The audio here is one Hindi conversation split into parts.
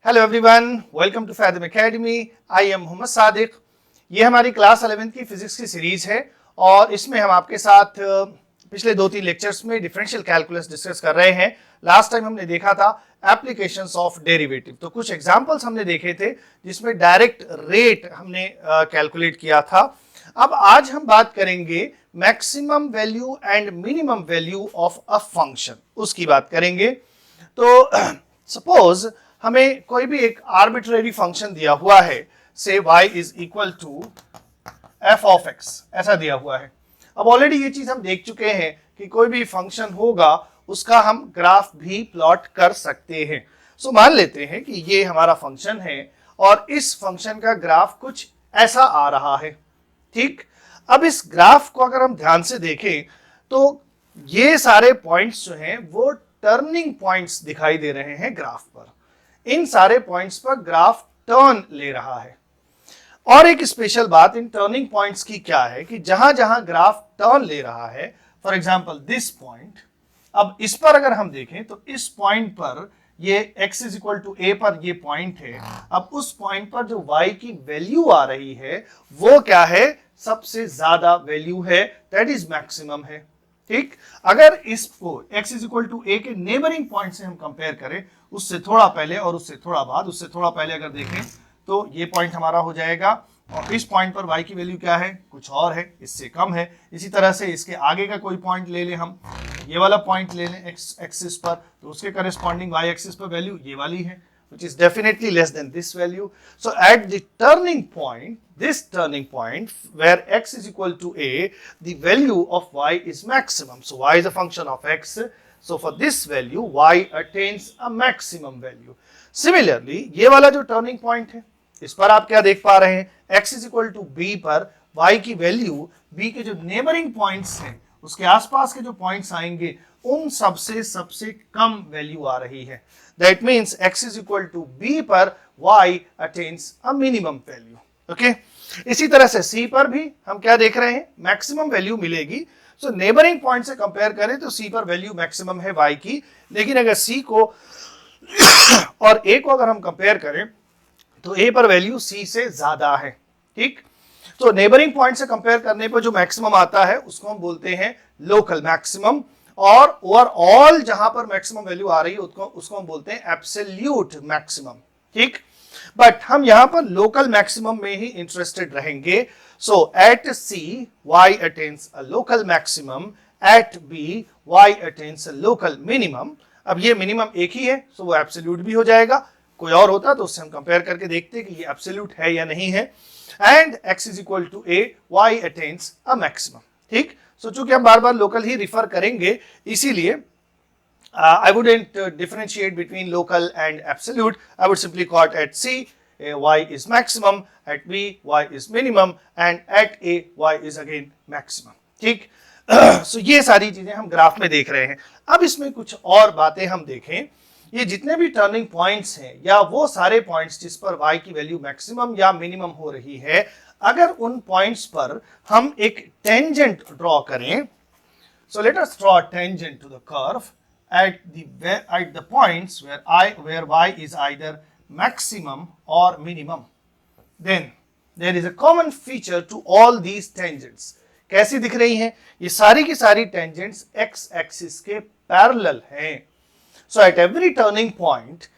Hello everyone, welcome to Fathom academy. I am Mohammad Sadiq. ये हमारी क्लास 11th की फिजिक्स की सीरीज है और इसमें हम आपके साथ पिछले 2-3 लेक्चर्स में डिफरेंशियल कैलकुलस डिस्कस कर रहे हैं। लास्ट टाइम हमने देखा था एप्लीकेशंस ऑफ डेरिवेटिव, तो कुछ एग्जांपल्स हमने देखे थे जिसमें डायरेक्ट रेट हमने कैलकुलेट किया था। अब आज हम बात करेंगे maximum value and minimum value of a function, उसकी बात करेंगे। तो सपोज हमें कोई भी एक आर्बिट्रेरी फंक्शन दिया हुआ है, say y is equal to f of x, ऐसा दिया हुआ है। अब ऑलरेडी ये चीज हम देख चुके हैं कि कोई भी फंक्शन होगा उसका हम ग्राफ भी प्लॉट कर सकते हैं। सो मान लेते हैं कि ये हमारा फंक्शन है और इस फंक्शन का ग्राफ कुछ ऐसा आ रहा है। ठीक, अब इस ग्राफ को अगर हम ध्यान से देखें तो ये सारे पॉइंट्स जो हैं वो टर्निंग पॉइंट्स दिखाई दे रहे हैं ग्राफ पर। इन सारे पॉइंट्स पर ग्राफ टर्न ले रहा है। और एक स्पेशल बात इन टर्निंग पॉइंट्स की क्या है कि जहां जहां ग्राफ टर्न ले रहा है, फॉर एग्जांपल दिस पॉइंट, अब इस पर अगर हम देखें तो इस पॉइंट पर ये x is equal to a पर ये पॉइंट है। अब उस पॉइंट पर जो y की वैल्यू आ रही है वो क्या है, सबसे ज्यादा वैल्यू है, दैट इज मैक्सिमम है। ठीक, अगर इसको x is equal to a के नेबरिंग पॉइंट से हम कंपेयर करें, उससे थोड़ा पहले और उससे थोड़ा बाद, उससे थोड़ा पहले अगर देखें तो ये पॉइंट हमारा हो जाएगा और इस पॉइंट पर y की वैल्यू क्या है, कुछ और है, इससे कम है। इसी तरह से इसके आगे का कोई पॉइंट ले लें, हम ये वाला पॉइंट ले लें x एक्सिस पर, तो उसके करस्पॉन्डिंग y एक्सिस पर वैल्यू ये वाली है, which is definitely less than this value. So at the turning point, this turning point where x is equal to a, the value of y is maximum. So y is a function of x. So for this value, y attains a maximum value. Similarly, ये वाला जो turning point है, इस पर आप क्या देख पा रहे हैं, x is equal to b पर y की वैल्यू b के जो neighboring points हैं, उसके आसपास के जो पॉइंट्स आएंगे उन सबसे कम वैल्यू आ रही है। That means x is equal to b पर y attains a minimum value. Okay, इसी तरह से c पर भी हम क्या देख रहे हैं, मैक्सिमम वैल्यू मिलेगी। सो नेबरिंग पॉइंट से कंपेयर करें तो c पर वैल्यू मैक्सिमम है y की, लेकिन अगर c को और a को अगर हम कंपेयर करें तो a पर वैल्यू c से ज्यादा है। ठीक, तो नेबरिंग पॉइंट से कंपेयर करने पर जो मैक्सिमम आता है उसको हम बोलते हैं लोकल मैक्सिमम, और ओवरऑल जहां पर मैक्सिमम वैल्यू आ रही है उसको हम बोलते हैं एब्सोल्यूट मैक्सिमम। ठीक, बट हम यहां पर लोकल मैक्सिमम में ही इंटरेस्टेड रहेंगे। So at C y attains a local maximum, at B y attains a local minimum. अब ये मिनिमम एक ही है, सो वो एब्सोल्यूट भी हो जाएगा। कोई और होता तो उससे हम कंपेयर करके देखते हैं कि ये एब्सोल्यूट है या नहीं है। And x is equal to a, y attains a maximum. ठीक, सो चूंकि हम बार बार लोकल ही रिफर करेंगे, इसीलिए I wouldn't differentiate between local and absolute. I would simply call it at C, y is maximum, at B, y is minimum, and at A, y is again maximum. ठीक, सो ये सारी चीजें हम ग्राफ में देख रहे हैं। अब इसमें कुछ और बातें हम देखें। ये जितने भी टर्निंग पॉइंट्स हैं या वो सारे पॉइंट्स जिस पर y की वैल्यू मैक्सिमम या मिनिमम हो रही है, अगर उन पॉइंट्स पर हम एक टेंजेंट ड्रॉ करें, so let us draw a tangent to the curve at the points where y is either maximum or minimum, then there is a common feature to all these tangents. कैसी दिख रही हैं ये सारी की सारी tangents x axis के parallel हैं। So at every turning point,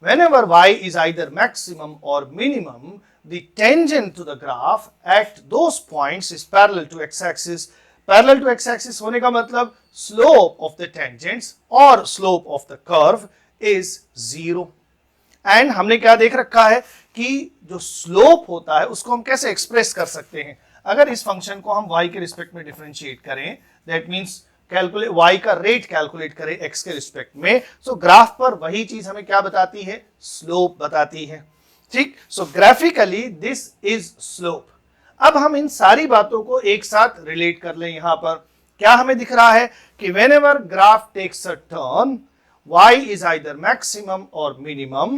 whenever y is either maximum or minimum, the tangent to the graph at those points is parallel to x-axis. Parallel to x-axis होने का मतलब slope of the tangents or slope of the curve is 0. And हमने क्या देख रखा है कि जो slope होता है उसको हम कैसे एक्सप्रेस कर सकते हैं। अगर इस फंक्शन को हम y के रिस्पेक्ट में डिफरेंशिएट करें, दैट मीन्स कैलकुलेट y का रेट कैलकुलेट करें x के रिस्पेक्ट में, सो ग्राफ पर वही चीज हमें क्या बताती है, स्लोप बताती है। ठीक, सो ग्राफिकली दिस इज स्लोप। अब हम इन सारी बातों को एक साथ रिलेट कर लें। यहां पर क्या हमें दिख रहा है कि whenever graph takes a turn, y is either maximum or minimum,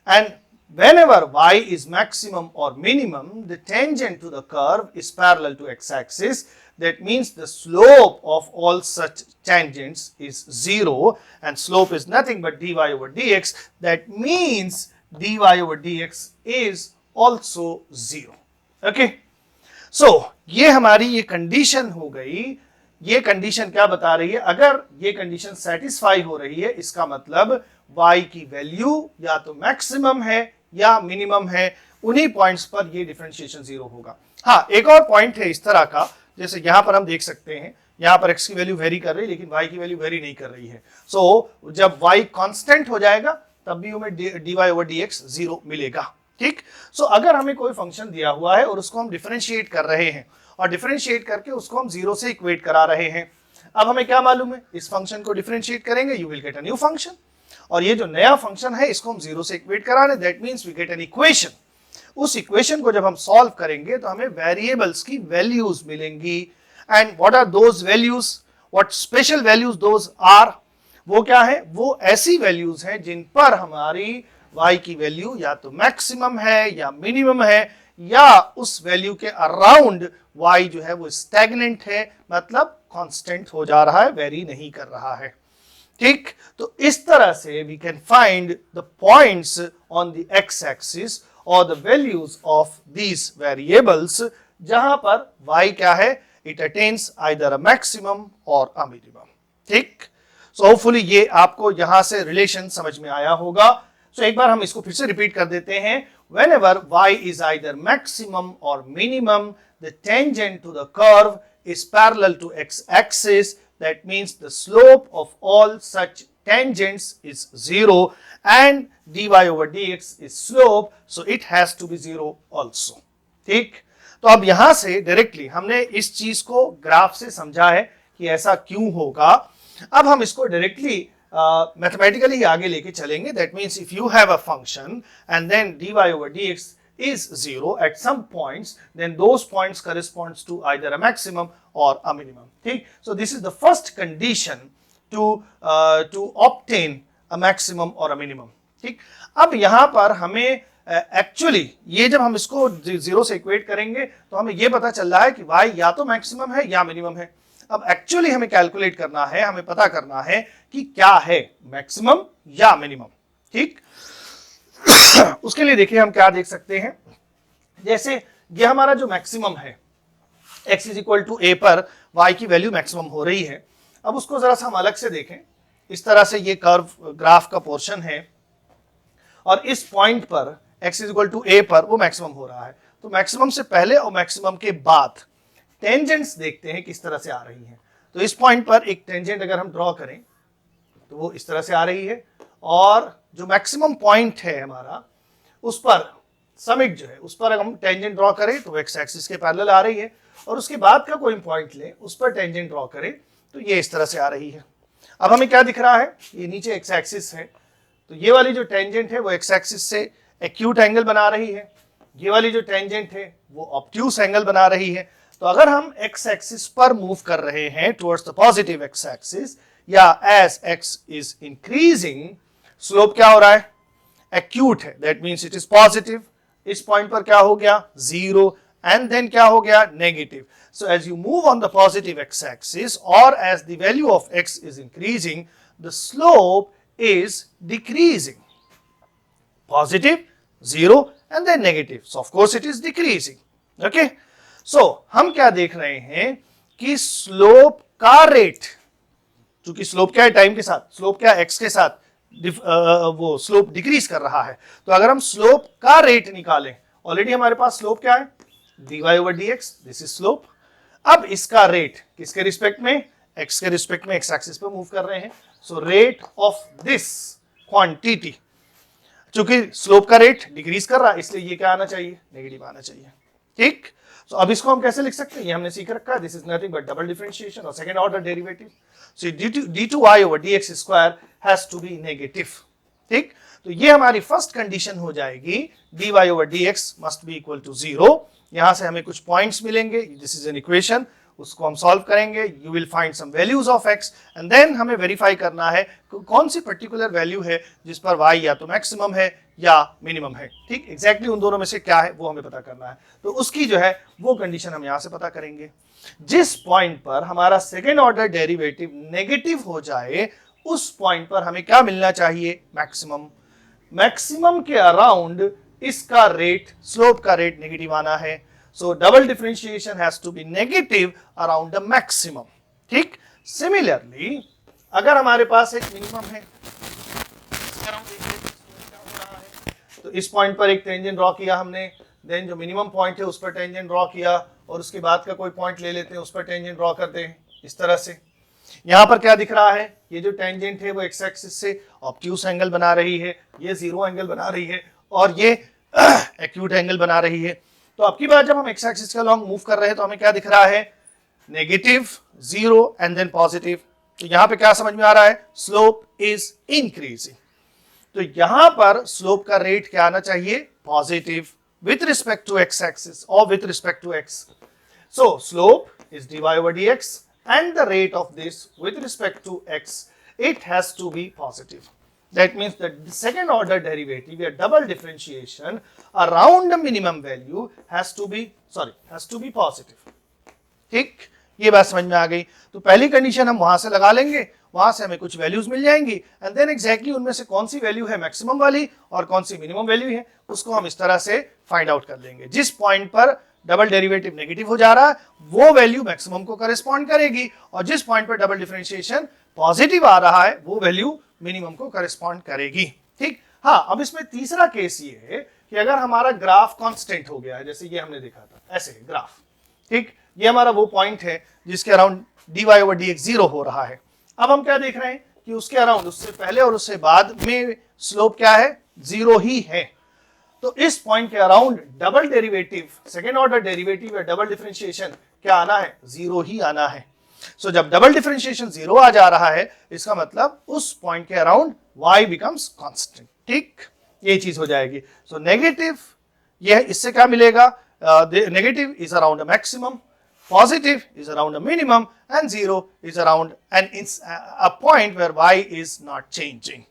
and whenever y is maximum or minimum, the tangent to the curve is parallel to x-axis. that means the slope of all such tangents is 0 and slope is nothing but dy over dx. That means dy over dx is also 0. Okay. So ये हमारी ये कंडीशन हो गई. ये कंडीशन क्या बता रही है? अगर ये कंडीशन सेटिस्फाई हो रही है इसका मतलब y की वैल्यू या तो मैक्सिमम है या मिनिमम है. उन्हीं पॉइंट्स पर ये डिफरेंशिएशन 0 होगा. हाँ, एक और पॉइंट है इस तरह का, जैसे यहां पर हम देख सकते हैं यहां पर x की वैल्यू वेरी कर रही है लेकिन y की वैल्यू वेरी नहीं कर रही है. सो जब y कांस्टेंट हो जाएगा तब भी हमें dy ओवर dx 0 मिलेगा. ठीक. सो अगर हमें कोई फंक्शन दिया हुआ है और उसको हम डिफरेंशिएट कर रहे हैं और डिफरेंशिएट करके उसको हम 0 से इक्वेट करा रहे हैं. अब हमें क्या मालूम है? इस फंक्शन को डिफरेंशिएट करेंगे you will get a new function, और ये जो नया फंक्शन है इसको हम 0 से इक्वेट करा रहे हैं. That means we get an equation. उस इक्वेशन को जब हम सॉल्व करेंगे तो हमें वेरिएबल्स की वैल्यूज मिलेंगी. And what are those values? What special values those are? वो क्या है? वो ऐसी वैल्यूज हैं जिन पर हमारी y की वैल्यू या तो मैक्सिमम है या मिनिमम है या उस वैल्यू के अराउंड y जो है वो स्टैग्नेंट है, मतलब कांस्टेंट हो जा रहा है, वेरी नहीं कर रहा है. ठीक. तो इस तरह से we can find the points on the x axis और the values of these variables जहां पर y क्या है? It attains either a maximum or a minimum. ठीक. सो होपफुली ये आपको यहां से रिलेशन समझ में आया होगा. सो एक बार हम इसको फिर से रिपीट कर देते हैं. Whenever y is either maximum or minimum, the tangent to the curve is parallel to x-axis. That means the slope of all such tangents is 0 and dy over dx is slope, so it has to be 0 also. ठीक. तो अब यहां से डायरेक्टली हमने इस चीज को ग्राफ से समझा है कि ऐसा क्यों होगा. अब हम इसको डायरेक्टली मैथमेटिकली आगे लेके चलेंगे. That means if you have a function and then dy over dx is 0 at some points, then those points corresponds to either a maximum or a minimum. ठीक. So this is the first condition to obtain a maximum or a minimum. ठीक. अब यहां पर हमें एक्चुअली ये जब हम इसको 0 से इक्वेट करेंगे तो हमें ये पता चल रहा है कि y या तो मैक्सिमम है या मिनिमम है. अब एक्चुअली हमें कैलकुलेट करना है, हमें पता करना है कि क्या है मैक्सिमम या मिनिमम. ठीक. उसके लिए देखिए हम क्या देख सकते हैं. जैसे ये हमारा जो मैक्सिमम है x is equal to a पर y की वैल्यू मैक्सिमम हो रही है. अब उसको जरा सा हम अलग से देखें. इस तरह से ये कर्व ग्राफ का पोर्शन है और इस पॉइंट पर x is equal to a पर वो मैक्सिमम हो रहा है. तो मैक्सिमम से पहले और मैक्सिमम के बाद टेंजेंट्स देखते हैं किस तरह से आ रही हैं. तो इस पॉइंट पर एक टेंजेंट अगर हम ड्रॉ करें तो वो इस तरह से आ रही है और जो मैक्सिमम पॉइंट है हमारा उस पर समिट जो है उस पर अगर हम टेंजेंट ड्रॉ करें तो एक्स एक्सिस के पैरेलल आ रही है और उसके बाद का कोई पॉइंट ले उस पर टेंजेंट ड्रॉ करें तो ये इस तरह से आ रही है. अब हमें क्या दिख रहा है? ये नीचे एक्स एक्सिस है तो ये वाली जो टेंजेंट है वो एक्स एक्सिस से एक्यूट एंगल बना रही है. ये वाली जो टेंजेंट है वो ऑब्ट्यूस एंगल बना रही है. तो अगर हम एक्स एक्सिस पर मूव कर रहे हैं towards the positive x axis या as x is increasing, slope क्या हो रहा है? एक्यूट है. That means it is positive. इस पॉइंट पर क्या हो गया? 0 एंड देन क्या हो गया? Negative. So as you move on the positive x axis और as the value of x is increasing, the slope is decreasing. Positive, 0 and then negative. So of course it is decreasing. Okay. So हम क्या देख रहे हैं कि स्लोप का रेट, चूंकि स्लोप क्या है? टाइम के साथ. स्लोप क्या? एक्स के साथ वो स्लोप डिक्रीज कर रहा है. तो अगर हम स्लोप का रेट निकालें, ऑलरेडी हमारे पास स्लोप क्या है? dy over dx. This is slope. अब इसका रेट किसके रिस्पेक्ट में? x के रिस्पेक्ट में एक्स एक्सिस पे मूव कर रहे हैं. So rate of this quantity, चूंकि स्लोप का रेट डिक्रीज कर रहा है इसलिए ये क्या आना चाहिए? नेगेटिव आना चाहिए. ठीक. तो अब इसको हम कैसे लिख सकते हैं? ये हमने सीख रखा है. This is nothing but double differentiation और second order derivative. So d2y over dx square has to be negative. ठीक. तो ये हमारी फर्स्ट कंडीशन हो जाएगी. dy over dx must be equal to 0. यहां से हमें कुछ पॉइंट्स मिलेंगे. This is an equation. उसको हम सॉल्व करेंगे. You will find some values of x and then हमें वेरीफाई करना है कौन सी पर्टिकुलर वैल्यू है जिस पर y या तो मैक्सिमम है या मिनिमम है। ठीक, एग्जैक्टली उन दोनों में से क्या है वो हमें पता करना है। तो उसकी जो है वो कंडीशन हम यहां से पता करेंगे। जिस पॉइंट पर हमारा सेकेंड ऑर्डर डेरिवेटिव नेगेटिव हो जाए उस पॉइंट पर हमें क्या मिलना चाहिए, मैक्सिमम। मैक्सिमम के अराउंड इसका रेट, स्लोप का रेट नेगेटिव आना है। So double differentiation has to be negative around the maximum. ठीक, सिमिलरली अगर हमारे पास एक मिनिमम है, तो इस पॉइंट पर एक टेंजेंट ड्रॉ किया हमने, देन जो मिनिमम पॉइंट है उस पर टेंजेंट ड्रॉ किया, और उसके बाद का कोई पॉइंट ले लेते हैं उस पर टेंजेंट ड्रॉ करते हैं इस तरह से। यहां पर क्या दिख रहा है, ये जो टेंजेंट है वो एक्स एक्सिस से ऑब्ट्यूस एंगल बना रही है, ये जीरो एंगल बना रही है, और ये एक्यूट एंगल बना रही है। तो अब की बार जब हम एक्स एक्सिस के अलॉन्ग मूव कर रहे हैं तो हमें क्या दिख रहा है, negative, zero and then positive. तो यहां पे क्या समझ में आ रहा है, स्लोप इज इंक्रीजिंग। तो यहां पर स्लोप का रेट क्या आना चाहिए, positive with respect to x axis और with respect to x. So slope is dy over dx and the rate of this with respect to x, it has to be positive. That means that the second order derivative या double differentiation around the minimum value has to be positive. ठीक, ये बात समझ में आ गई। तो पहली कंडीशन हम वहां से लगा लेंगे, वहां से हमें कुछ वैल्यूज मिल जाएंगी, एंड देन एग्जैक्टली उनमें से कौन सी वैल्यू है मैक्सिमम वाली और कौन सी मिनिमम वैल्यू है उसको हम इस तरह से फाइंड आउट कर लेंगे। जिस पॉइंट पर डबल डेरिवेटिव नेगेटिव हो जा रहा है वो वैल्यू मैक्सिमम को करेस्पॉन्ड करेगी, और जिस पॉइंट पर डबल डिफरेंशिएशन पॉजिटिव आ रहा है वो वैल्यू मिनिमम को करेस्पॉन्ड करेगी। ठीक, हाँ, अब इसमें तीसरा केस ये है कि अगर हमारा ग्राफ कांस्टेंट हो गया है, जैसे ये हमने देखा था ऐसे है ग्राफ। ठीक, ये हमारा वो पॉइंट है जिसके around dy over dx zero हो रहा है। अब हम क्या देख रहे हैं कि उसके अराउंड, उससे पहले और उससे बाद में स्लोप क्या है, जीरो ही है। तो इस पॉइंट के around double derivative, second order derivative या डबल डिफरेंशिएशन क्या आना है, जीरो ही आना है। सो जब डबल डिफरेंशिएशन जीरो आ जा रहा है इसका मतलब उस पॉइंट के अराउंड y बिकम्स कांस्टेंट। ठीक, ये चीज हो जाएगी। सो नेगेटिव, ये इससे क्या मिलेगा, negative is around a maximum, positive is around a minimum, and 0 is around a point where y is not changing.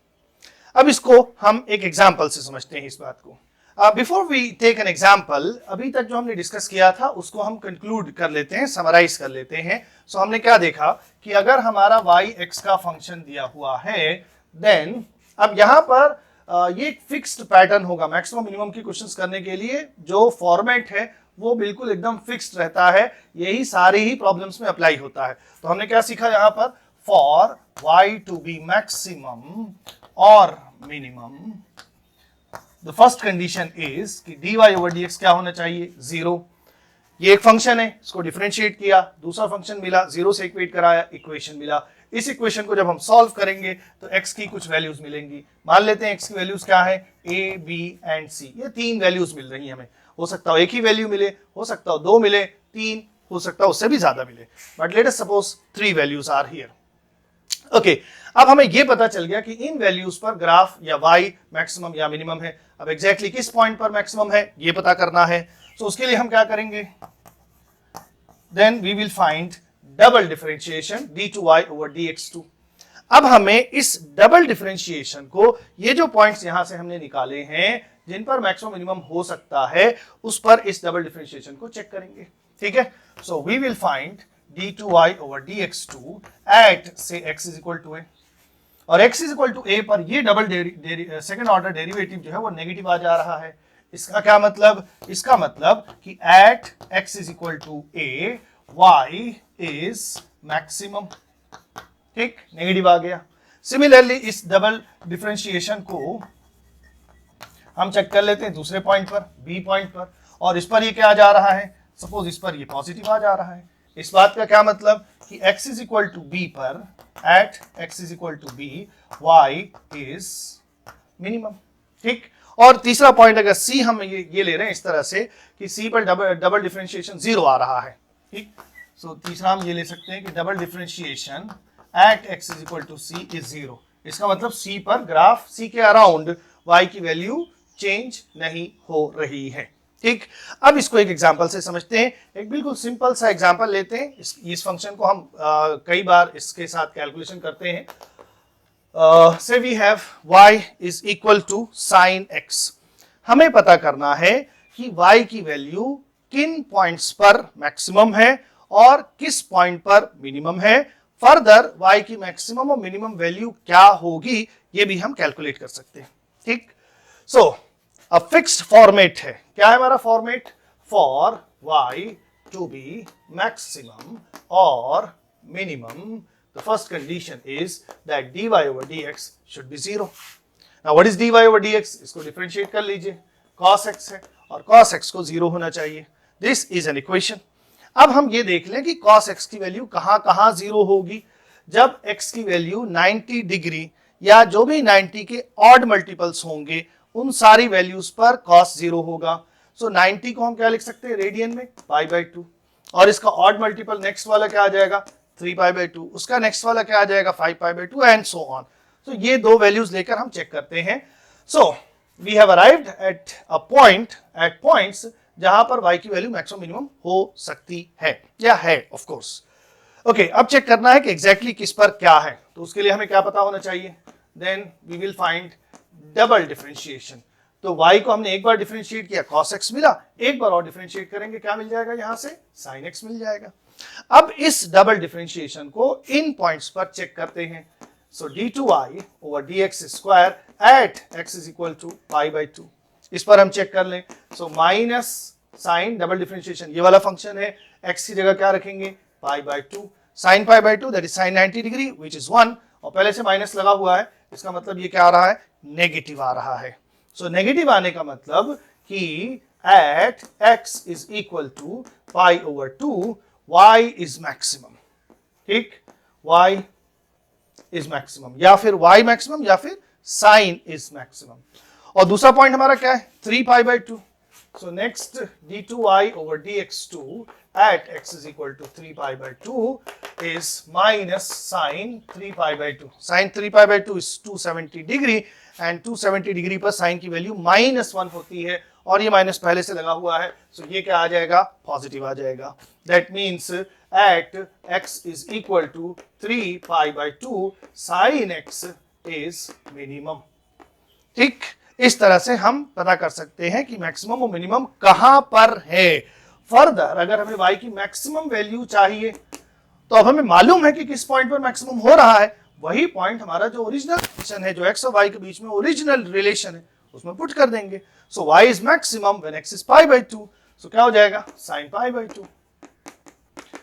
अब इसको हम एक एग्जाम्पल से समझते हैं इस बात को। Before we take an example, अभी तक जो हमने डिस्कस किया था उसको हम कंक्लूड कर लेते हैं, समराइज कर लेते हैं। सो हमने क्या देखा कि अगर हमारा y x का फंक्शन दिया हुआ है, देन अब यहां पर ये एक फिक्स्ड पैटर्न होगा। मैक्सिमम मिनिमम की क्वेश्चंस करने के लिए जो फॉर्मेट है वो बिल्कुल एकदम फिक्स्ड रहता है, यही सारी ही प्रॉब्लम्स में अप्लाई होता है। तो हमने क्या सीखा यहां पर, for y to be maximum और minimum, the first condition is कि dy over dx क्या होना चाहिए, जीरो। ये एक फंक्शन है, इसको डिफरेंशिएट किया, दूसरा फंक्शन मिला, जीरो से इक्वेट कराया, इक्वेशन मिला। इस इक्वेशन को जब हम सॉल्व करेंगे तो x की कुछ वैल्यूज मिलेंगी। मान लेते हैं x की वैल्यूज क्या है, a, b एंड c, ये तीन वैल्यूज मिल रही है हमें। हो सकता है एक ही वैल्यू मिले, हो सकता है दो मिले, तीन, हो सकता है उससे भी ज्यादा मिले, but let us suppose 3 values are here. Okay, अब हमें यह पता चल गया कि इन वैल्यूज पर ग्राफ या y मैक्सिमम या मिनिमम है। अब एग्जैक्टली किस पॉइंट पर मैक्सिमम है ये पता करना है। सो उसके लिए हम क्या करेंगे, then we will find double differentiation d2y over dx2। अब हमें इस डबल डिफरेंशिएशन को, ये जो पॉइंट्स यहां से हमने निकाले हैं जिन पर मैक्सिमम मिनिमम हो सकता है, उस पर इस डबल डिफरेंशिएशन को चेक करेंगे। ठीक है, so we will find d2y over dx2 at say x is equal to a, और x is equal to a पर ये डबल सेकेंड ऑर्डर डेरिवेटिव जो है वो नेगेटिव आ जा रहा है। इसका क्या मतलब, इसका मतलब कि at x is equal to a y is maximum. ठीक, नेगेटिव आ गया। सिमिलरली इस डबल डिफरेंशिएशन को हम चेक कर लेते हैं दूसरे पॉइंट पर, b पॉइंट पर, और इस पर ये क्या आ जा रहा है, सपोज इस पर ये पॉजिटिव आ जा रहा है। इस बात का क्या मतलब कि x is equal to b पर, at x is equal to b, y is minimum. ठीक, और तीसरा पॉइंट अगर c हम ये ले रहे हैं इस तरह से कि c पर डबल डिफरेंशिएशन जीरो आ रहा है। ठीक, सो तीसरा हम ये ले सकते हैं कि double differentiation at x is equal to c is zero. इसका मतलब c पर ग्राफ, c के अराउंड y की वैल्यू चेंज नहीं हो रही है। ठीक, अब इसको एक एग्जांपल से समझते हैं। एक बिल्कुल सिंपल सा एग्जांपल लेते हैं। इस फंक्शन को हम कई बार इसके साथ कैलकुलेशन करते हैं। Say we have y is equal to sine x। हमें पता करना है कि y की वैल्यू किन पॉइंट्स पर मैक्सिमम है और किस पॉइंट पर मिनिमम है। फर्दर y की मैक्सिमम और मिनिमम वैल्यू क्या होगी ये भी हम कैलकुलेट कर सकते हैं। ठीक, सो अ फिक्स्ड फॉर्मेट है। क्या है हमारा format? For y to be maximum और minimum, the first condition is that dy over dx should be 0. Now what is dy over dx? इसको डिफरेंशिएट कर लीजिए, cos x है और cos x को 0 होना चाहिए। This is an equation. अब हम ये देख लें कि cos x की वैल्यू कहां कहां 0 होगी। जब x की वैल्यू 90 डिग्री या जो भी 90 के ऑड मल्टीपल्स होंगे उन सारी वैल्यूज पर cos 0 होगा। सो 90 को हम क्या लिख सकते हैं रेडियन में, π/2, और इसका ऑड मल्टीपल नेक्स्ट वाला क्या आ जाएगा 3π/2, उसका नेक्स्ट वाला क्या आ जाएगा 5π/2 एंड सो ऑन। तो ये दो वैल्यूज लेकर हम चेक करते हैं। So we have arrived at a point at points जहां पर y की वैल्यू मैक्सिमम मिनिमम हो सकती है या है ऑफ कोर्स। ओके, अब चेक करना है कि एग्जैक्टली किस पर क्या है। तो उसके लिए हमें क्या पता होना चाहिए? Then we will find double differentiation. तो y को हमने एक बार डिफरेंशिएट किया cos x मिला, एक बार और डिफरेंशिएट करेंगे क्या मिल जाएगा यहां से sin x मिल जाएगा। अब इस डबल डिफरेंशिएशन को इन पॉइंट्स पर चेक करते हैं। So d2y over dx square at x is equal to π/2, इस पर हम चेक कर लें। So minus sine double differentiation ये वाला फंक्शन है, x की जगह क्या रखेंगे π/2, sin π/2 that is sin 90 degree which is 1, और पहले से माइनस लगा हुआ है, इसका मतलब ये क्या आ रहा है नेगेटिव आ रहा है। सो नेगेटिव आने का मतलब कि at x is equal to π/2 y is maximum. ठीक, y इज मैक्सिमम या फिर y मैक्सिमम या फिर sin इज मैक्सिमम। और दूसरा पॉइंट हमारा क्या है 3π/2। So next d2y over dx2 at x is equal to 3π/2 is minus sin 3π/2. Sin 3π/2 is 270 degree and 270 degree पर साइन की वैल्यू -1 होती है और ये माइनस पहले से लगा हुआ है। सो ये क्या आ जाएगा पॉजिटिव आ जाएगा। That means at x is equal to 3π/2 sin x is minimum। ठीक, इस तरह से हम पता कर सकते हैं कि मैक्सिमम और मिनिमम कहां पर है। फर्दर अगर हमें y की मैक्सिमम वैल्यू चाहिए तो अब हमें मालूम है कि किस पॉइंट पर मैक्सिमम हो रहा है, वही पॉइंट हमारा जो ओरिजिनल रिलेशन है, जो x और y के बीच में ओरिजिनल रिलेशन है, उसमें पुट कर देंगे। So y is maximum when x is π/2। सो क्या हो जाएगा sin π/2,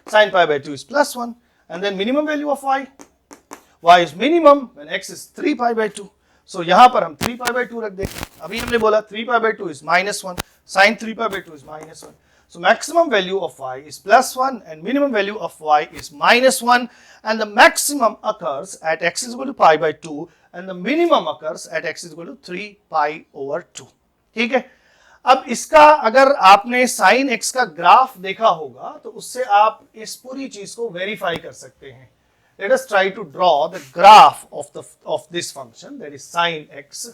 sin π/2 is +1 and then minimum value of y is minimum when x is 3π/2। सो यहां पर हम 3π/2 रख देंगे। अभी हमने बोला 3π/2 is -1, sin 3π/2 is -1। So maximum value of y is +1 and minimum value of y is -1, and the maximum occurs at x is equal to π/2 and the minimum occurs at x is equal to 3π/2। ठीक है, अब इसका अगर आपने sin x का ग्राफ देखा होगा तो उससे आप इस पूरी चीज को वेरीफाई कर सकते हैं। Let us try to draw the graph of this function, that is sin x।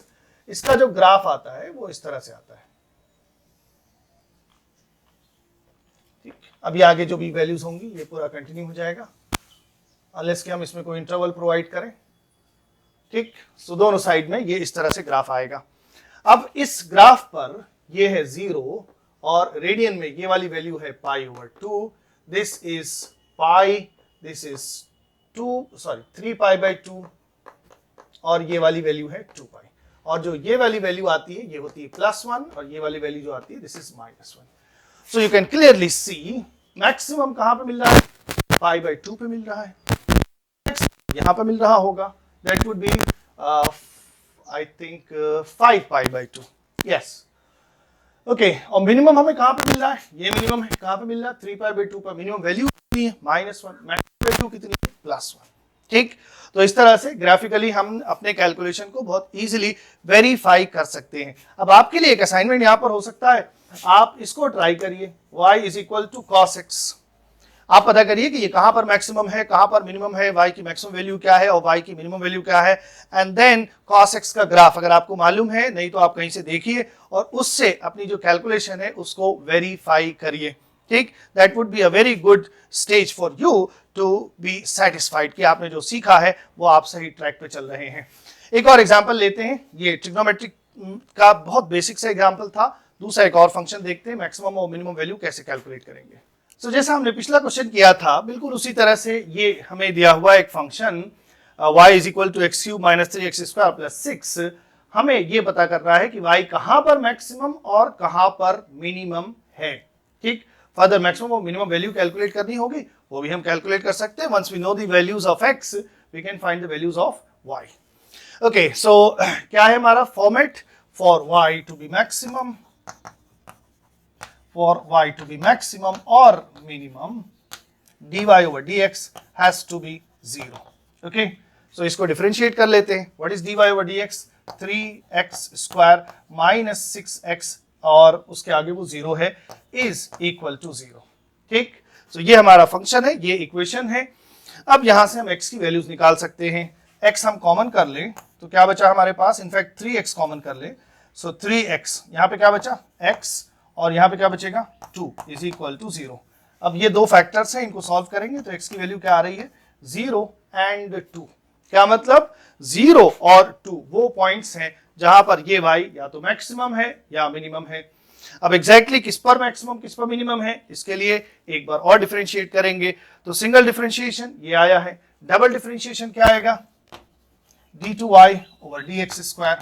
इसका जो ग्राफ आता है वो इस तरह से आता है। ठीक, अभी आगे जो भी वैल्यूज होंगी ये पूरा कंटिन्यू हो जाएगा अनलेस कि हम इसमें कोई इंटरवल प्रोवाइड करें। ठीक, सो दोनों साइड में ये इस तरह से ग्राफ आएगा। अब इस ग्राफ पर ये है 0 और रेडियन में ये वाली वैल्यू है π/2, this is pi, this is 3π/2 और ये वाली वैल्यू है 2π, और जो ये वाली वैल्यू आती है ये होती है +1 और ये वाली वैल्यू जो आती है this is -1। So you can clearly see maximum कहां पे मिल रहा है π/2 पे मिल रहा है, यहां पे मिल रहा होगा, that would be I think 5π/2। Yes, okay, और मिनिमम हमें कहां पे मिल रहा है, ये मिनिमम है कहां पे मिल रहा है 3π/2 पर। मिनिमम वैल्यू कितनी है -1, मैक्सिमम वैल्यू कितनी है +1। ठीक, तो इस तरह से ग्राफिकली हम अपने कैलकुलेशन को बहुत इजीली वेरीफाई कर सकते हैं। अब आपके लिए एक असाइनमेंट यहां पर हो सकता है, आप इसको ट्राई करिए, y is equal to cos x। आप पता करिए कि ये कहां पर मैक्सिमम है, कहां पर मिनिमम है, y की मैक्सिमम वैल्यू क्या है और y की मिनिमम वैल्यू क्या है, एंड देन cos x का ग्राफ अगर आपको मालूम है, नहीं तो आप कहीं से देखिए और उससे अपनी जो कैलकुलेशन है उसको वेरीफाई करिए। ठीक, that would be a very good stage for you to be satisfied कि आपने जो सीखा है वो आप सही ट्रैक पे चल रहे हैं। एक और एग्जांपल लेते हैं, ये ट्रिग्नोमेट्रिक का बहुत बेसिक सा एग्जांपल था। दूसरा एक और फंक्शन देखते हैं, मैक्सिमम और मिनिमम वैल्यू कैसे कैलकुलेट करेंगे। सो जैसा हमने पिछला क्वेश्चन किया था बिल्कुल उसी तरह से ये हमें दिया हुआ एक function y is equal to x cube minus 3x square plus 6, हमें ये पता करना है कि y कहां पर मैक्सिमम और कहां पर मिनिमम है। ठीक, फर्दर मैक्सिमम और मिनिमम वैल्यू कैलकुलेट करनी होगी, वो भी हम कैलकुलेट कर सकते हैं। Once we know the values of x we can find the values of y। Okay, so क्या है हमारा format for y to be maximum, for y to be maximum or minimum, dy over dx has to be 0. Okay, so इसको डिफरेंशिएट कर लेते हैं। What is dy over dx? 3x square minus 6x और उसके आगे वो 0 है, is equal to 0. ठीक, so ये हमारा फंक्शन है, ये इक्वेशन है। अब यहां से हम x की वैल्यूज निकाल सकते हैं। x हम कॉमन कर लें तो क्या बचा हमारे पास, इनफैक्ट 3x कॉमन कर ले, सो 3x, यहाँ पे क्या बचा x और यहाँ पे क्या बचेगा 2 इज इक्वल टू 0। अब ये दो फैक्टर्स हैं, इनको सॉल्व करेंगे तो x की वैल्यू क्या आ रही है 0 एंड 2। क्या मतलब 0 और 2 वो पॉइंट्स हैं जहां पर ये y या तो मैक्सिमम है या मिनिमम है। अब एग्जैक्टली किस पर मैक्सिमम किस पर मिनिमम है इसके लिए एक बार और डिफरेंशिएट करेंगे। तो सिंगल डिफरेंशिएशन ये आया है, डबल डिफरेंशिएशन क्या आएगा d2y ओवर dx स्क्वायर।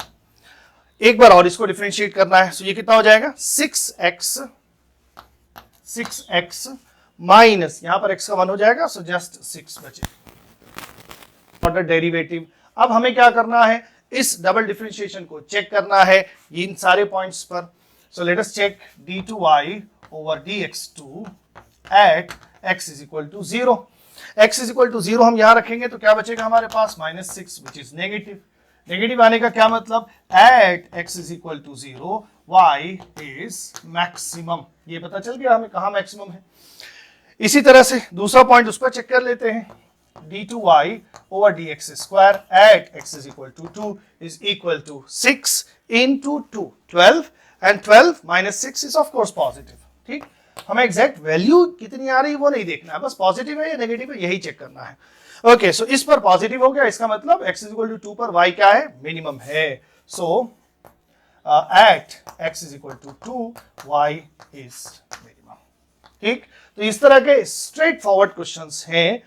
एक बार और इसको डिफरेंशिएट करना है, सो ये कितना हो जाएगा 6x माइनस यहां पर x का 1 हो जाएगा, सो जस्ट 6 बचे ऑर्डर डेरिवेटिव। अब हमें क्या करना है, इस डबल डिफरेंशिएशन को चेक करना है इन सारे पॉइंट्स पर। So let us check d2y over dx2 at x is equal to 0। x is equal to 0 हम यहां रखेंगे तो क्या बचेगा हमारे पास -6 विच इज नेगेटिव। नेगेटिव आने का क्या मतलब, at x is equal to 0 y is maximum. ये पता चल गया हमें कहां मैक्सिमम है। इसी तरह से दूसरा पॉइंट उस पर चेक कर लेते हैं, d2y over dx square at x is equal to 2 is equal to 6 into 2 12 and 12 minus 6 is of course positive. ठीक, हमें एग्जैक्ट वैल्यू कितनी आ रही है वो नहीं देखना है, बस पॉजिटिव है या नेगेटिव है यही चेक करना है। ओके, सो इस पर पॉजिटिव हो गया, इसका मतलब x इज इक्वल टू 2 पर y क्या है मिनिमम है। So at x is equal to 2 y is minimum. ठीक, तो इस तरह के स्ट्रेट फॉरवर्ड क्वेश्चंस हैं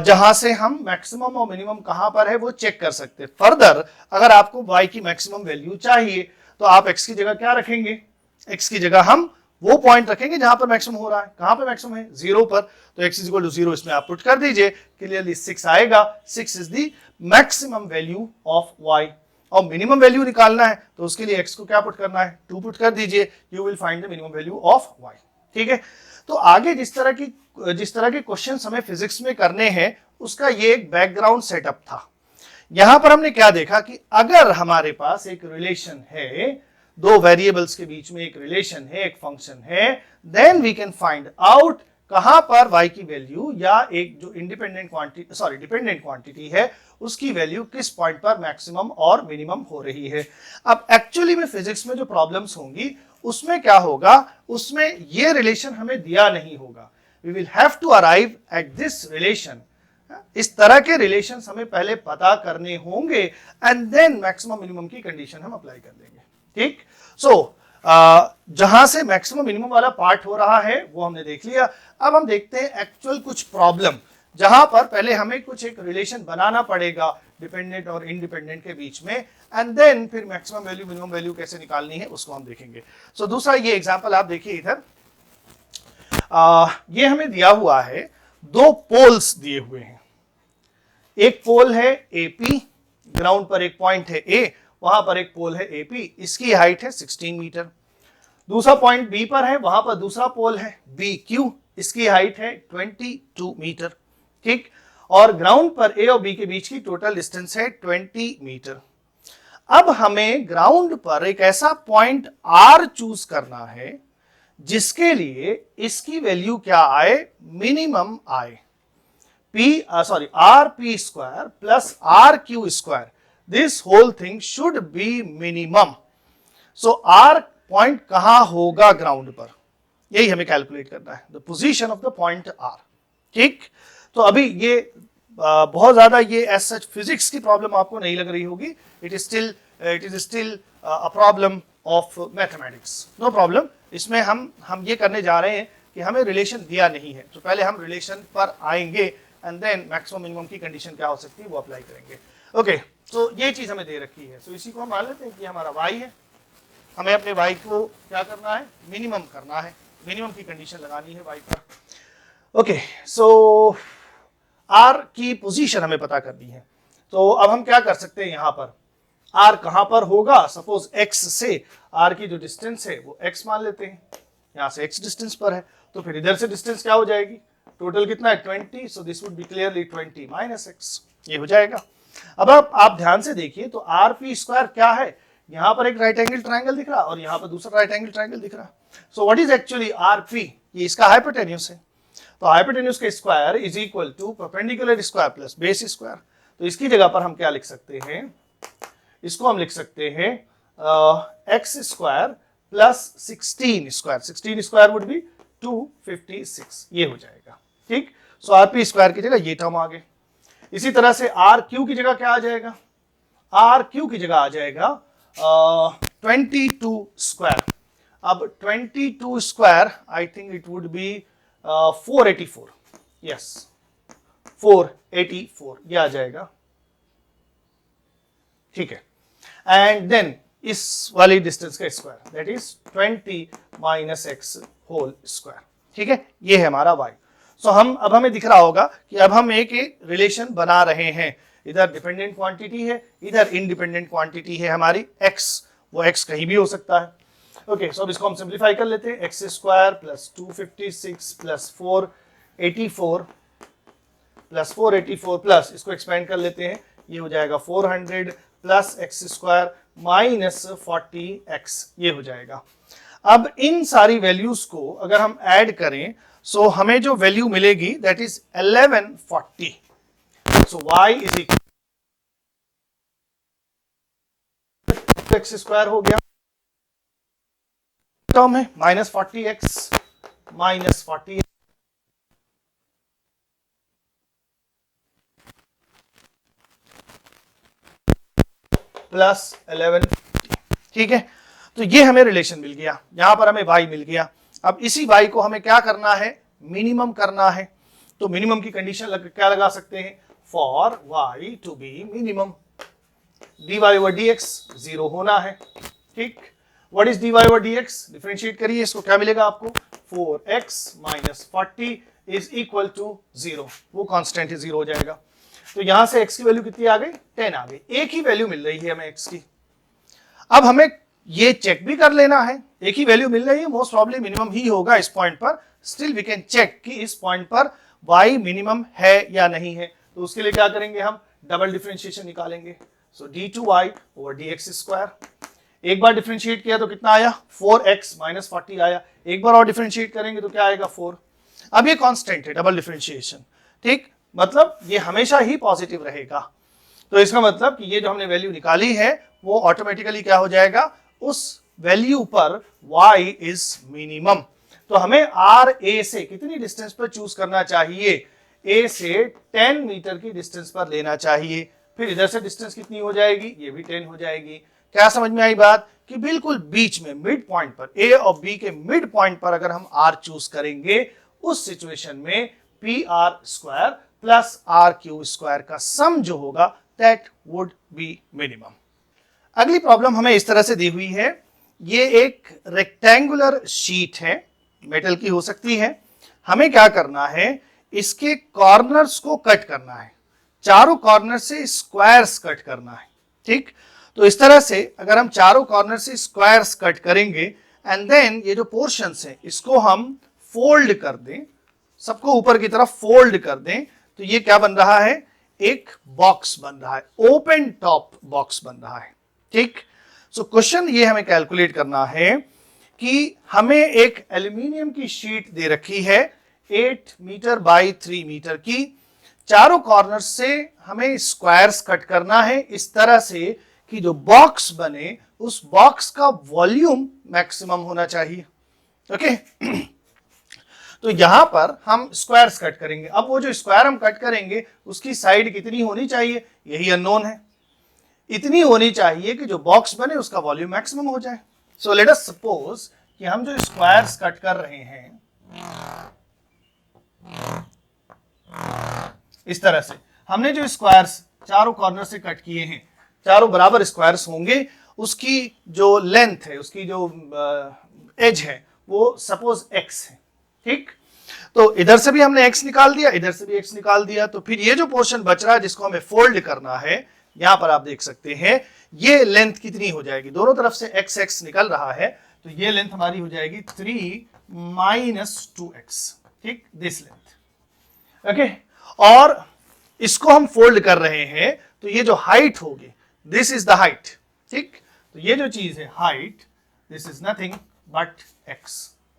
जहां से हम मैक्सिमम और मिनिमम कहां पर है वो चेक कर सकते हैं। फर्दर अगर आपको y की मैक्सिमम वैल्यू चाहिए तो आप x की जगह क्या रखेंगे, x की जगह हम वो पॉइंट रखेंगे जहां पर मैक्सिमम हो रहा है। कहां पर मैक्सिमम है 0 पर, तो x इज इक्वल टू 0 इसमें आप पुट कर दीजिए, क्लियरली 6 आएगा। 6 is the maximum value of y। और मिनिमम वैल्यू निकालना है तो उसके लिए x को क्या पुट करना है 2 पुट कर दीजिए, you will find the minimum value of y। ठीक है, तो आगे जिस तरह के क्वेश्चंस हमें फिजिक्स में करने हैं उसका ये एक बैकग्राउंड सेटअप था। यहां पर हमने क्या देखा कि अगर हमारे पास एक रिलेशन है, दो वेरिएबल्स के बीच में एक रिलेशन है, एक फंक्शन है, then we can find out कहां पर y की वैल्यू या एक जो डिपेंडेंट क्वांटिटी है उसकी वैल्यू किस पॉइंट पर मैक्सिमम और मिनिमम हो रही है। अब एक्चुअली में फिजिक्स में जो प्रॉब्लम्स होंगी उसमें क्या होगा, उसमें ये रिलेशन हमें दिया नहीं होगा, we will have to arrive at this relation. इस तरह के रिलेशंस हमें पहले पता करने होंगे एंड देन मैक्सिमम मिनिमम की कंडीशन हम अप्लाई कर देंगे। ठीक, सो जहां से मैक्सिमम मिनिमम वाला पार्ट हो रहा है वो हमने देख लिया। अब हम देखते हैं एक्चुअल कुछ प्रॉब्लम जहां पर पहले हमें कुछ एक रिलेशन बनाना पड़ेगा डिपेंडेंट और इंडिपेंडेंट के बीच में, एंड देन फिर मैक्सिमम वैल्यू मिनिमम वैल्यू कैसे निकालनी है उसको हम देखेंगे। सो दूसरा ये एग्जांपल आप देखिए इधर, ये हमें दिया हुआ है, दो पोल्स दिए हुए हैं। एक पोल है AP, ग्राउंड पर एक पॉइंट है A, वहां पर एक पोल है AP, इसकी हाइट है 16 मीटर। दूसरा पॉइंट B पर है, वहां पर दूसरा पोल है BQ, इसकी हाइट है 22 मीटर। ठीक, और ग्राउंड पर A और B के बीच की टोटल डिस्टेंस है 20 मीटर। अब हमें ग्राउंड पर एक ऐसा पॉइंट R चूज करना है जिसके लिए इसकी वैल्यू क्या आए, मिनिमम आए, RP square plus RQ square, this whole thing should be minimum. So R point कहां होगा ग्राउंड पर, यही हमें कैलकुलेट करना है, the position of the point R. ठीक, तो अभी ये बहुत ज्यादा ये एज सच फिजिक्स की प्रॉब्लम आपको नहीं लग रही होगी, it is still a problem of mathematics, no problem. इसमें हम ये करने जा रहे हैं कि हमें रिलेशन दिया नहीं है, तो पहले हम रिलेशन पर आएंगे एंड देन मैक्सिमम मिनिमम की कंडीशन क्या हो सकती है वो अप्लाई करेंगे। ओके, तो ये चीज हमें दे रखी है, तो इसी को हम मान लेते हैं कि हमारा y है, हमें अपने y को क्या करना है, मिनिमम करना है, मिनिमम की कंडीशन लगानी है y पर। ओके, सो r की पोजीशन हमें पता करनी है, तो अब हम क्या कर सकते हैं, यहां पर r कहां पर होगा, सपोज x से r की जो डिस्टेंस है वो x मान लेते हैं, यहां से x डिस्टेंस पर है, तो फिर इधर से डिस्टेंस क्या हो जाएगी, टोटल कितना है 20, so this would be clearly 20 minus x, ये हो जाएगा। अब आप ध्यान से देखिए तो आर पी स्क्वायर क्या है, यहां पर एक राइट एंगल ट्राइंगल दिख रहा और यहां पर दूसरा राइट एंगल ट्राइंगल दिख रहा, so what is actually R P, ये इसका हाइपोटेन्यूज है, तो हाइपोटेन्यूज का square is equal to perpendicular square plus base square, तो इसकी जगह पर हम क्या लिख सकते हैं, इसको हम लिख सकते हैं x square plus 16 square, 16 square would be 256, ये हो जाएगा। ठीक, सो आर पी स्क्वायर की जगह ये टर्म आ गए। इसी तरह से आर क्यू की जगह क्या आ जाएगा, आर क्यू की जगह आ जाएगा 22 स्क्वायर, अब 22 square I think it would be 484, yes 484 ये आ जाएगा। ठीक है, एंड देन इस वाली डिस्टेंस का square that is 20 minus x whole square. ठीक है, ये है हमारा y। सो अब हमें दिख रहा होगा कि अब हम एक रिलेशन बना रहे हैं, इधर डिपेंडेंट क्वांटिटी है, इधर इंडिपेंडेंट क्वांटिटी है हमारी x, वो x कहीं भी हो सकता है। ओके, सो अब इसको हम सिंप्लीफाई कर लेते हैं, x square plus 256 plus 484 plus इसको एक्सपेंड कर लेते हैं, ये हो जाएगा 400 plus x square minus 40x, ये हो जाएगा। अब इन सारी वैल्यूज को अगर हम ऐड करें सो हमें जो वैल्यू मिलेगी that is 1140, so y is equal x square हो गया, टर्म है माइनस 40x माइनस 40 प्लस 11। ठीक है, तो ये हमें रिलेशन मिल गया, यहां पर हमें y मिल गया। अब इसी y को हमें क्या करना है, मिनिमम करना है, तो मिनिमम की कंडीशन क्या लगा सकते हैं, for y to be minimum, dy over dx 0 होना है। ठीक, what is dy over dx, differentiate करिए इसको, क्या मिलेगा आपको, 4x minus 40 is equal to 0, वो कांस्टेंट है 0 हो जाएगा। तो यहां से x की वैल्यू कितनी आ गई, 10 आ गई, एक ही वैल्यू मिल रही है हमें x की। अब हमें ये चेक भी कर लेना है, एक ही वैल्यू मिल रही है, मोस्ट प्रॉब्ली मिनिमम ही होगा इस पॉइंट पर, स्टिल वी कैन चेक कि इस पॉइंट पर y मिनिमम है या नहीं है, तो उसके लिए क्या करेंगे, हम डबल डिफरेंशिएशन निकालेंगे, सो d2y ओवर dx स्क्वायर, एक बार डिफरेंशिएट किया तो कितना आया, 4x माइनस 40 आया, एक बार और डिफरेंशिएट करेंगे तो क्या आएगा 4। अब ये कांस्टेंट है डबल डिफरेंशिएशन, ठीक, मतलब ये हमेशा ही पॉजिटिव रहेगा, तो इसका मतलब कि ये जो हमने वैल्यू निकाली है वो ऑटोमेटिकली क्या हो जाएगा, उस वैल्यू पर y इज मिनिमम। तो हमें r a से कितनी डिस्टेंस पर चूज करना चाहिए, a से 10 मीटर की डिस्टेंस पर लेना चाहिए, फिर इधर से डिस्टेंस कितनी हो जाएगी, ये भी 10 हो जाएगी। क्या समझ में आई बात, कि बिल्कुल बीच में मिड पॉइंट पर, a और b के मिड पॉइंट पर अगर हम r चूज करेंगे, उस सिचुएशन में P R square plus R Q square का सम जो होगा दैट वुड बी मिनिमम। अगली प्रॉब्लम हमें इस तरह से दी हुई है, ये एक रेक्टेंगुलर शीट है, मेटल की हो सकती है, हमें क्या करना है, इसके कॉर्नर्स को कट करना है, चारों कॉर्नर से स्क्वायर्स कट करना है। ठीक, तो इस तरह से अगर हम चारों कॉर्नर से स्क्वायर्स कट करेंगे एंड देन ये जो पोर्शंस है इसको हम फोल्ड कर दें, सबको ऊपर की तरफ फोल्ड कर दें, तो ये क्या बन रहा है, एक बॉक्स बन रहा है, ओपन टॉप बॉक्स बन रहा है। ठीक, सो क्वेश्चन ये हमें कैलकुलेट करना है कि हमें एक एल्यूमिनियम की शीट दे रखी है 8 मीटर बाई 3 मीटर की, चारों कॉर्नर से हमें स्क्वायर्स कट करना है इस तरह से कि जो बॉक्स बने उस बॉक्स का वॉल्यूम मैक्सिमम होना चाहिए। ओके, तो यहां पर हम स्क्वायर्स कट करेंगे। अब वो जो स्क्वायर हम कट करेंगे उसकी साइड कितनी होनी चाहिए, यही अननोन है। इतनी होनी चाहिए कि जो बॉक्स बने उसका वॉल्यूम मैक्सिमम हो जाए। सो लेट अस सपोज कि हम जो स्क्वायर्स कट कर रहे हैं इस तरह से, हमने जो स्क्वायर्स चारों कॉर्नर से कट किए हैं, चारों बराबर स्क्वायर्स होंगे, उसकी जो लेंथ है, उसकी जो एज है वो सपोज x है, ठीक। तो इधर से भी हमने x निकाल दिया, इधर से भी x निकाल दिया, तो फिर ये जो पोर्शन बच रहा है जिसको हमें फोल्ड करना है, यहां पर आप देख सकते हैं ये लेंथ कितनी हो जाएगी, दोनों तरफ से x निकल रहा है, तो ये लेंथ हमारी हो जाएगी 3 - 2x, ठीक, दिस लेंथ, ओके। और इसको हम फोल्ड कर रहे हैं, तो ये जो हाइट होगी, दिस इज द हाइट, ठीक। तो ये जो चीज है height, this is nothing but x,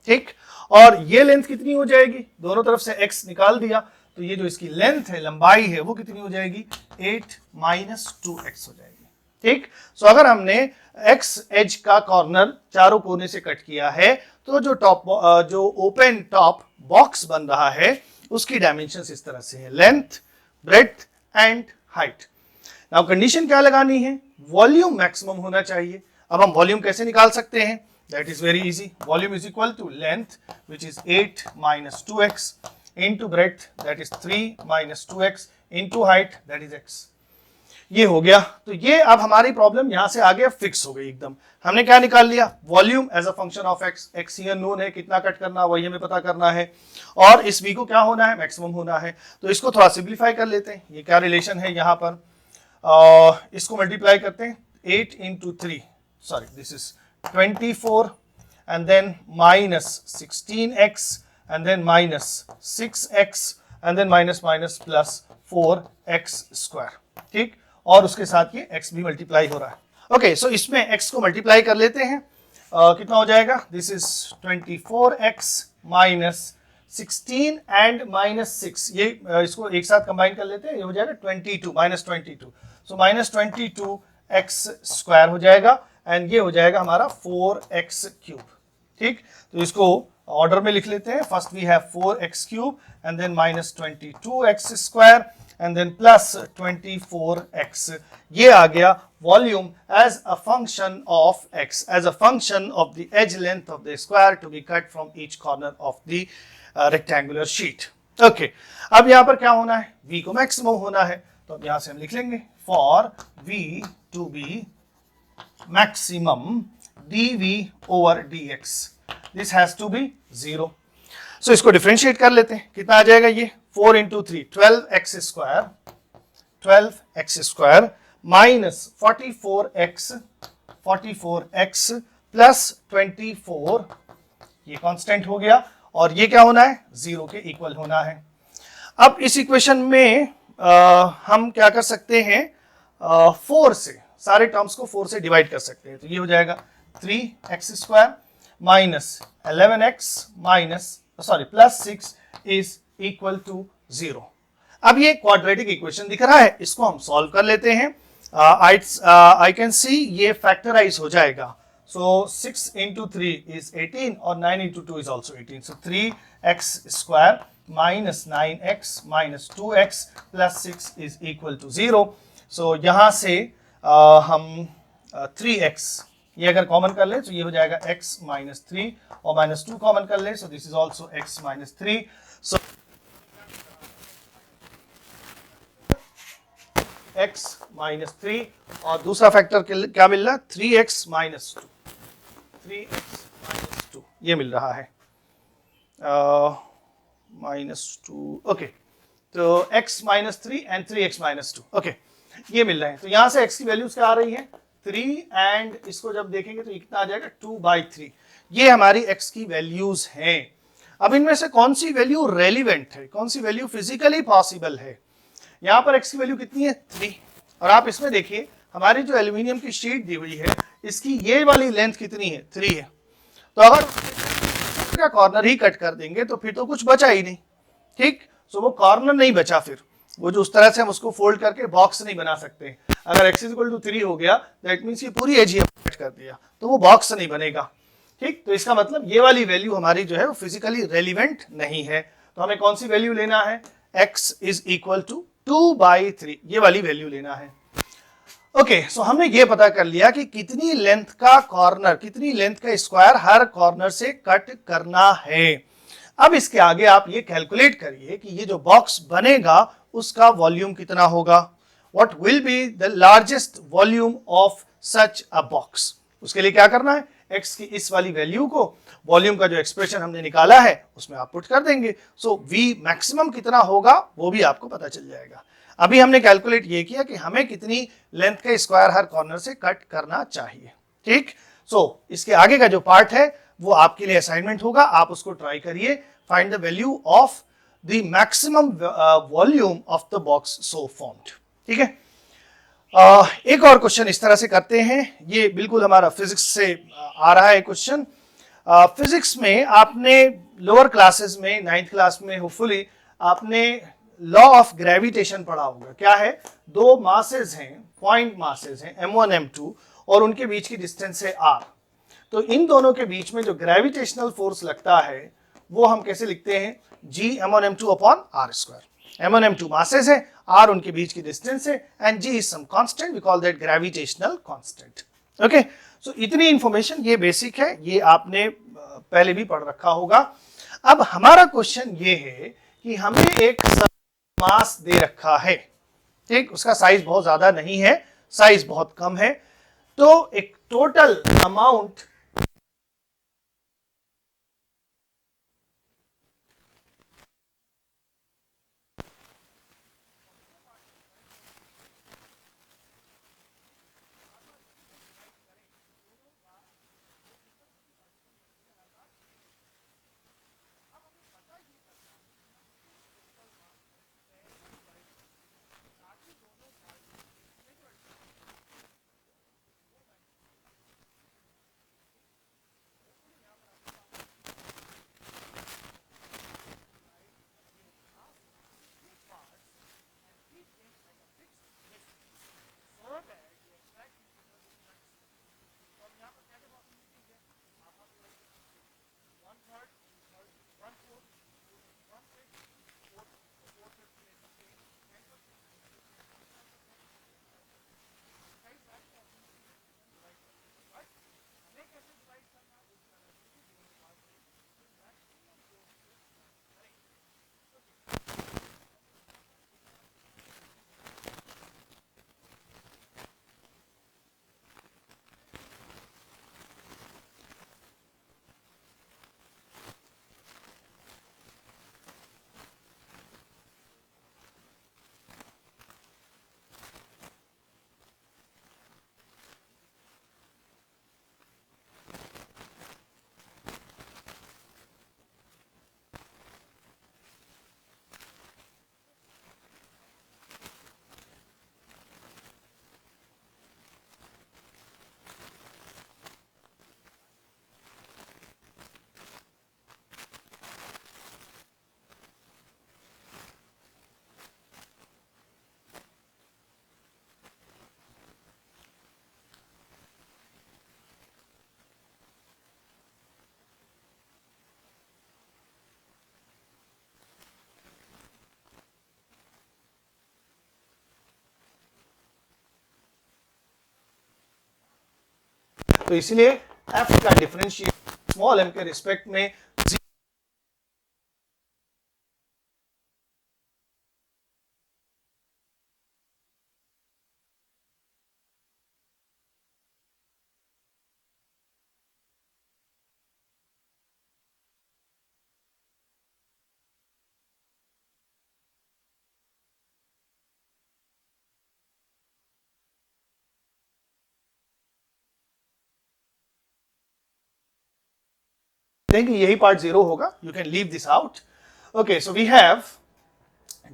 ठीक। और ये लेंथ कितनी हो जाएगी, दोनों तरफ से x निकाल दिया, तो ये जो इसकी लेंथ है, लंबाई है, वो कितनी हो जाएगी, 8 - 2x हो जाएगी, ठीक। सो अगर हमने x एज का कॉर्नर चारों कोने से कट किया है, तो जो ओपन टॉप बॉक्स बन रहा है उसकी डायमेंशंस इस तरह से है, length, breadth and height. Now condition क्या लगानी है, वॉल्यूम मैक्सिमम होना चाहिए। अब हम वॉल्यूम कैसे निकाल सकते हैं, that is very easy. Volume is equal to length which is 8 - 2x into breadth that is 3 - 2x into height that is x। ये हो गया। तो ये अब हमारी प्रॉब्लम यहां से आगे फिक्स हो गई एकदम। हमने क्या निकाल लिया, volume as a function of x, x ही अननोन है, कितना कट करना वही हमें पता करना है, और इस v को क्या होना है, मैक्सिमम होना है। तो इसको थोड़ा सिंप्लीफाई कर लेते हैं, ये क्या रिलेशन है यहाँ पर, इसको मल्टीप्लाई करते हैं, 8 × 3, sorry this is 24 and then minus 16x and then minus 6x and then minus plus 4x square, ठीक। और उसके साथ ये x भी मल्टीप्लाई हो रहा है। ओके, सो इसमें x को मल्टीप्लाई कर लेते हैं, कितना हो जाएगा, this is 24x minus 16 and minus 6, ये इसको एक साथ कंबाइन कर लेते हैं, ये हो जाएगा 22 -22, सो -22x स्क्वायर हो जाएगा, एंड ये हो जाएगा हमारा 4x क्यूब, ठीक। तो इसको ऑर्डर में लिख लेते हैं, first we have 4x cube and then -22x square and then plus 24x। ये आ गया volume as a function of x, as a function of the edge length of the square to be cut from each corner of the rectangular sheet. Okay, अब यहाँ पर क्या होना है, v को मैक्सिमम होना है, तो अब यहाँ से हम लिख लेंगे for v to be maximum dv over dx, this has to be 0। so इसको डिफरेंशिएट कर लेते हैं, कितना आ जाएगा ये, 4 × 3 12x square minus 44x plus 24, ये कांस्टेंट हो गया, और ये क्या होना है, 0 के इक्वल होना है। अब इस इक्वेशन में हम क्या कर सकते हैं, 4 से सारे टर्म्स को 4 से डिवाइड कर सकते हैं, तो ये हो जाएगा 3x square minus 11x plus 6 is equal to 0। अब ये क्वाड्रेटिक इक्वेशन दिख रहा है, इसको हम सॉल्व कर लेते हैं। आई कैन सी ये फैक्टराइज हो जाएगा, सो 6 × 3 इज 18 और 9 × 2 is also 18, so 3x square minus 9x minus 2x plus 6 is equal to 0। So यहाँ से हम 3x ये अगर कॉमन कर ले तो ये हो जाएगा x - 3 और -2 कॉमन कर ले, so this is also x - 3। So x - 3 और दूसरा फैक्टर क्या मिल रहा है, 3x - 2 ये मिल रहा है, -2, ओके। तो x - 3 एंड 3x - 2, ओके, ये मिल रहे हैं। तो यहां से x की वैल्यूज क्या आ रही है, 3, एंड इसको जब देखेंगे तो कितना आ जाएगा, 2/3। ये हमारी x की वैल्यूज हैं। अब इनमें से कौन सी वैल्यू रेलिवेंट है, कौन सी वैल्यू फिजिकली पॉसिबल है, यहाँ पर x की वैल्यू कितनी है, 3। और आप इसमें देखिए हमारी जो एल्यूमिनियम की शीट दी हुई है, इसकी ये वाली लेंथ कितनी है, 3 है। तो अगर का कॉर्नर ही कट कर देंगे तो फिर तो कुछ बचा ही नहीं, ठीक। सो वो कॉर्नर नहीं बचा, फिर वो जो उस तरह से हम उसको फोल्ड करके बॉक्स नहीं बना सकते। अगर x = 3 हो गया, दैट मीन्स ये पूरी एज ही कट कर दिया, तो वो बॉक्स नहीं बनेगा, ठीक, तो इसका मतलब ये वाली वैल्यू हमारी जो है वो फिजिकली रेलिवेंट नहीं है। तो हमें कौन सी वैल्यू लेना है, x इज इक्वल टू 2/3, ये वाली वैल्यू लेना है। ओके, सो हमने ये पता कर लिया कि कितनी लेंथ का कॉर्नर, कितनी लेंथ का स्क्वायर हर कॉर्नर से कट करना है। अब इसके आगे आप ये कैलकुलेट करिए कि ये जो बॉक्स बनेगा उसका वॉल्यूम कितना होगा। What will be the largest volume of such a box. उसके लिए क्या करना है, x की इस वाली वैल्यू को वॉल्यूम का जो एक्सप्रेशन हमने निकाला है उसमें आप पुट कर देंगे। सो v मैक्सिमम कितना होगा वो भी आपको पता चल जाएगा। अभी हमने कैलकुलेट ये किया कि हमें कितनी लेंथ का स्क्वायर हर कॉर्नर से कट करना चाहिए। ठीक, सो इसके आगे का जो पार्ट है वो आपके लिए असाइनमेंट होगा, आप उसको ट्राई करिए। Find the value of the maximum volume of the box so formed. ठीक है, एक और क्वेश्चन इस तरह से करते हैं, ये बिल्कुल हमारा फिजिक्स से आ रहा है क्वेश्चन। फिजिक्स में आपने लोअर क्लासेस में 9th क्लास में होपफुली आपने लॉ ऑफ ग्रेविटेशन पढ़ा होगा। क्या है, दो मासेस हैं, पॉइंट मासेस हैं m1 m2 और उनके बीच की डिस्टेंस है r। तो इन दोनों के बीच में जो ग्रेविटेशनल फोर्स लगता है वो हम कैसे लिखते हैं, g m1 m2 upon r square. m1 m2 masses है, r उनके बीच की डिस्टेंस है and g is some constant, we call that gravitational constant. Okay, so इतनी इंफॉर्मेशन ये बेसिक है, ये आपने पहले भी पढ़ रखा होगा। अब हमारा क्वेश्चन ये है कि हमें एक मास दे रखा है, ठीक, उसका साइज बहुत ज्यादा नहीं है, साइज बहुत कम है, तो एक टोटल अमाउंट तो इसलिए f का डिफरेंशिएट स्मॉल m के रिस्पेक्ट में देंगे, यही पार्ट 0 होगा, you can leave this out. Okay, so we have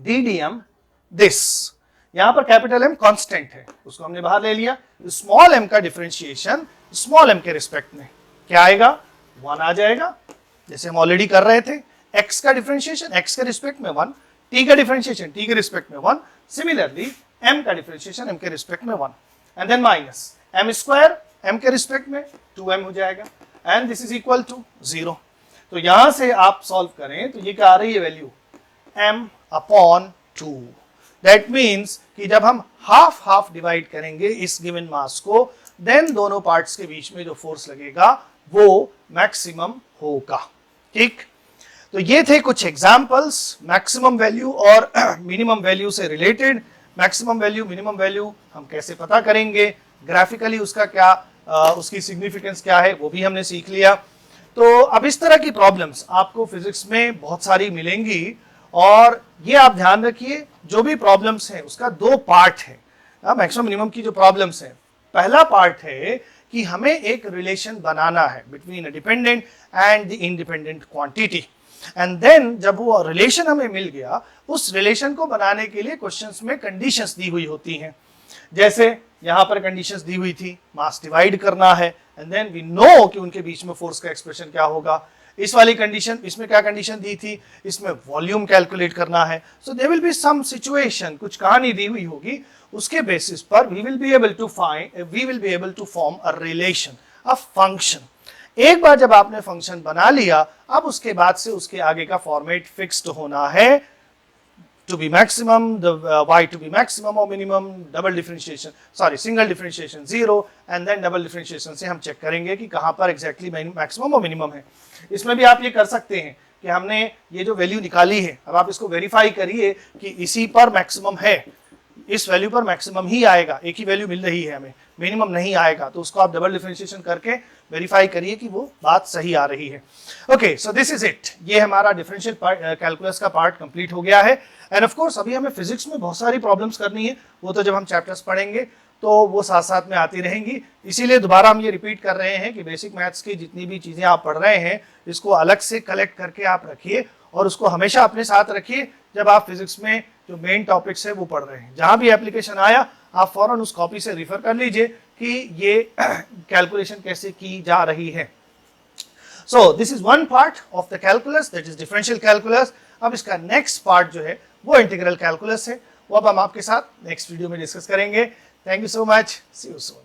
ddm this, यहां पर कैपिटल M कांस्टेंट है, उसको हमने बाहर ले लिया। स्मॉल m का डिफरेंशिएशन स्मॉल m के रिस्पेक्ट में क्या आएगा, 1 आ जाएगा, जैसे हम ऑलरेडी कर रहे थे। x का डिफरेंशिएशन x के रिस्पेक्ट में 1, t का डिफरेंशिएशन t के रिस्पेक्ट में 1, सिमिलरली m का डिफरेंशिएशन m के रिस्पेक्ट में 1, and then minus m square m के रिस्पेक्ट में 2m हो जाएगा, and this is equal to 0। तो यहां से आप सॉल्व करें तो ये क्या आ रही है वैल्यू m/2। दैट मीन्स कि जब हम हाफ हाफ डिवाइड करेंगे इस गिवन मास को, देन दोनों पार्ट्स के बीच में जो फोर्स लगेगा वो मैक्सिमम होगा। ठीक, तो ये थे कुछ एग्जांपल्स मैक्सिमम वैल्यू और मिनिमम वैल्यू से related. Maximum value minimum value हम कैसे पता करेंगे, ग्राफिकली उसका क्या उसकी सिग्निफिकेंस क्या है वो भी हमने सीख लिया। तो अब इस तरह की प्रॉब्लम्स आपको फिजिक्स में बहुत सारी मिलेंगी, और ये आप ध्यान रखिए जो भी प्रॉब्लम्स हैं उसका दो पार्ट है। मैक्सिमम मिनिमम की जो प्रॉब्लम्स हैं, पहला पार्ट है कि हमें एक रिलेशन बनाना है between a dependent and the independent quantity, and then जब वो रिलेशन हमें मिल गया, उस रिलेशन को बनाने के लिए क्वेश्चंस में कंडीशंस दी हुई होती हैं। जैसे यहाँ पर कंडीशंस दी हुई थी, मास डिवाइड करना है एंड देन वी नो कि उनके बीच में फोर्स का एक्सप्रेशन क्या होगा। इस वाली कंडीशन, इसमें क्या कंडीशन दी थी, इसमें वॉल्यूम कैलकुलेट करना है। So there will be some situation, कुछ कहानी दी हुई होगी, उसके बेसिस पर we will be able to form a relation, a function. एक बार जब आपने फंक्शन बना लिया, अब उसके बाद से उसके आगे का फॉर्मेट फिक्स्ड होना है, to be maximum, the y to be maximum or minimum, single differentiation 0 and then double differentiation से हम चेक करेंगे कि कहाँ पर exactly maximum और minimum है। इसमें भी आप ये कर सकते हैं कि हमने ये जो वैल्यू निकाली है, अब आप इसको वेरीफाई करिए कि इसी पर मैक्सिमम है, इस वैल्यू पर मैक्सिमम ही आएगा, एक ही वैल्यू मिल रही है हमें, मिनिमम नहीं आएगा, तो उसको आप डबल डिफरेंशिएशन करके वेरीफाई करिए कि वो बात सही आ रही है। Okay, so this is it, ये हमारा डिफरेंशियल कैलकुलस का पार्ट कंप्लीट हो गया है। एंड ऑफ कोर्स अभी हमें फिजिक्स में बहुत सारी प्रॉब्लम्स करनी है, वो तो जब हम चैप्टर्स पढ़ेंगे तो वो साथ साथ में आती रहेंगी। इसीलिए दोबारा हम ये रिपीट कर रहे हैं कि बेसिक मैथ्स की जितनी भी चीज़ें आप पढ़ रहे हैं, इसको अलग से कलेक्ट करके आप रखिए और उसको हमेशा अपने साथ रखिए जब आप फिजिक्स में जो मेन टॉपिक्स है वो पढ़ रहे हैं। जहां भी एप्लीकेशन आया आप फौरन उस कॉपी से रिफर कर लीजिए कि ये कैलकुलेशन कैसे की जा रही है। So this is one part of the calculus, that is differential calculus. अब इसका नेक्स्ट पार्ट जो है वो इंटीग्रल कैलकुलस है, वो अब हम आपके साथ नेक्स्ट वीडियो में डिस्कस करेंगे। Thank you so much, see you soon.